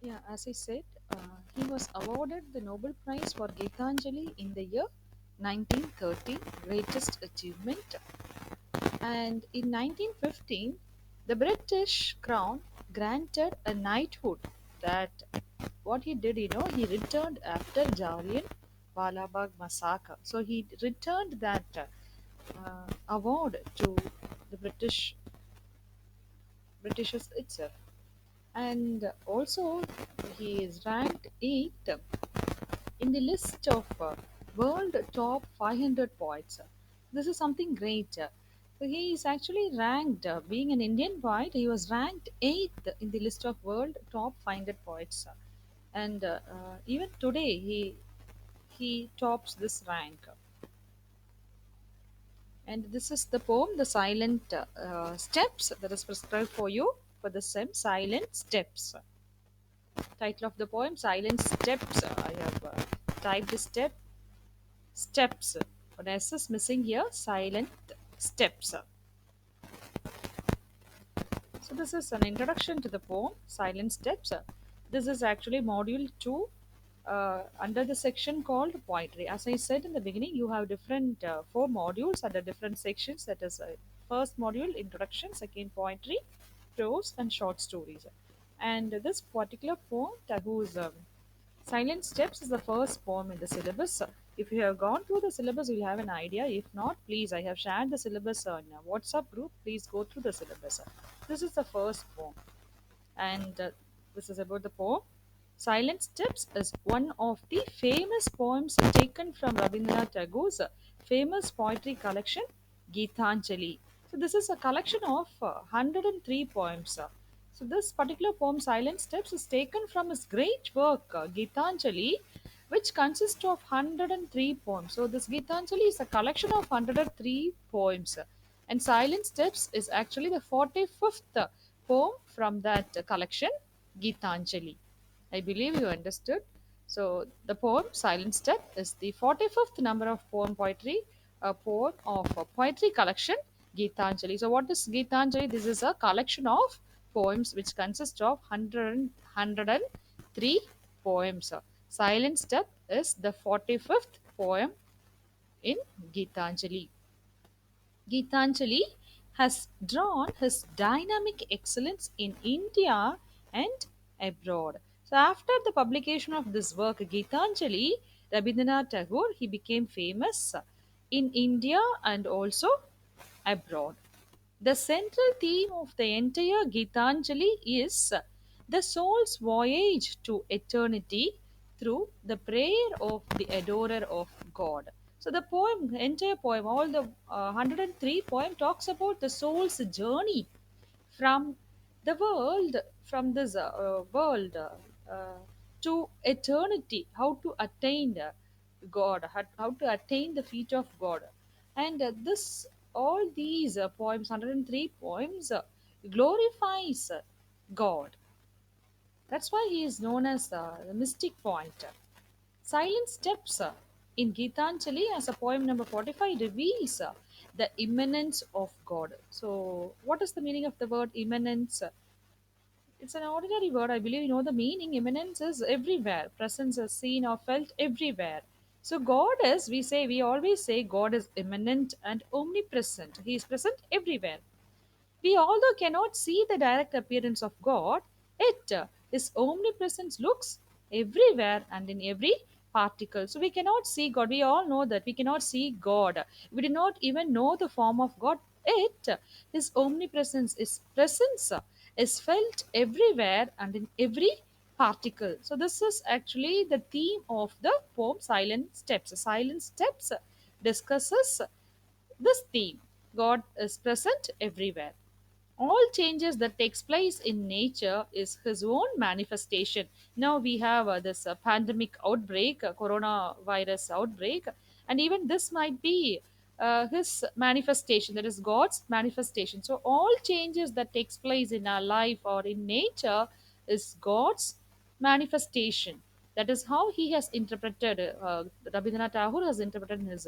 Yeah, as I said, he was awarded the Nobel Prize for Gitanjali in the year 1913, greatest achievement. And in 1915, the British Crown granted a knighthood that what he did, he returned after Jallian Wala Bagh massacre. So he returned that award to the Britishers itself. And also, he is ranked 8th in the list of world top 500 poets. This is something great. So he is actually ranked, being an Indian poet, he was ranked 8th in the list of world top 500 poets. And even today, he tops this rank. And this is the poem, The Silent Steps, that is prescribed for you for the same Silent Steps. Title of the poem, Silent Steps. I have typed steps. But S is missing here, silent steps. So this is an introduction to the poem, Silent Steps. This is actually module 2 under the section called poetry. As I said in the beginning, you have different 4 modules under different sections. That is first module, introduction, second poetry, prose and short stories. And this particular poem, Tagore's Silent Steps is the first poem in the syllabus. If you have gone through the syllabus, you'll have an idea. If not, please, I have shared the syllabus on a WhatsApp group. Please go through the syllabus. This is the first poem, and this is about the poem. Silent Steps is one of the famous poems taken from Rabindranath Tagore's famous poetry collection, Geetanjali. So, this is a collection of 103 poems. So, this particular poem, Silent Steps, is taken from his great work, Geetanjali, which consists of 103 poems. So, this Geetanjali is a collection of 103 poems. And Silent Steps is actually the 45th poem from that collection, Geetanjali. I believe you understood. So, the poem Silent Step is the 45th number of poem poetry, a poem of a poetry collection, Geetanjali. So, what is Geetanjali? This is a collection of poems which consist of 103 poems. Silent Step is the 45th poem in Geetanjali. Geetanjali has drawn his dynamic excellence in India and abroad. So, after the publication of this work, Geetanjali, Rabindranath Tagore, he became famous in India and also abroad. The central theme of the entire Gitanjali is the soul's voyage to eternity through the prayer of the adorer of God. So the poem, entire poem, all the 103 poem talks about the soul's journey from the world, from this world uh, to eternity, how to attain God, how to attain the feet of God. And this all these poems, 103 poems, glorifies God. That's why he is known as the mystic poet. Silent Steps in Gitanjali as a poem number 45 reveals the immanence of God. So, what is the meaning of the word immanence? It's an ordinary word. I believe you know the meaning. Immanence is everywhere. Presence is seen or felt everywhere. So God is, we always say God is immanent and omnipresent. He is present everywhere. We although cannot see the direct appearance of God, yet His omnipresence looks everywhere and in every particle. So we cannot see God. We all know that we cannot see God. We do not even know the form of God. Yet His omnipresence, His presence is felt everywhere and in every particle. So this is actually the theme of the poem Silent Steps. Silent Steps discusses this theme. God is present everywhere. All changes that takes place in nature is his own manifestation. Now we have this pandemic outbreak, coronavirus outbreak, and even this might be his manifestation, that is God's manifestation. So all changes that takes place in our life or in nature is God's manifestation. That is how he has interpreted, Rabindranath Tagore has interpreted in his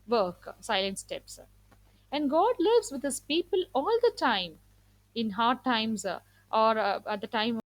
work, Silent Steps. And God lives with his people all the time in hard times or at the time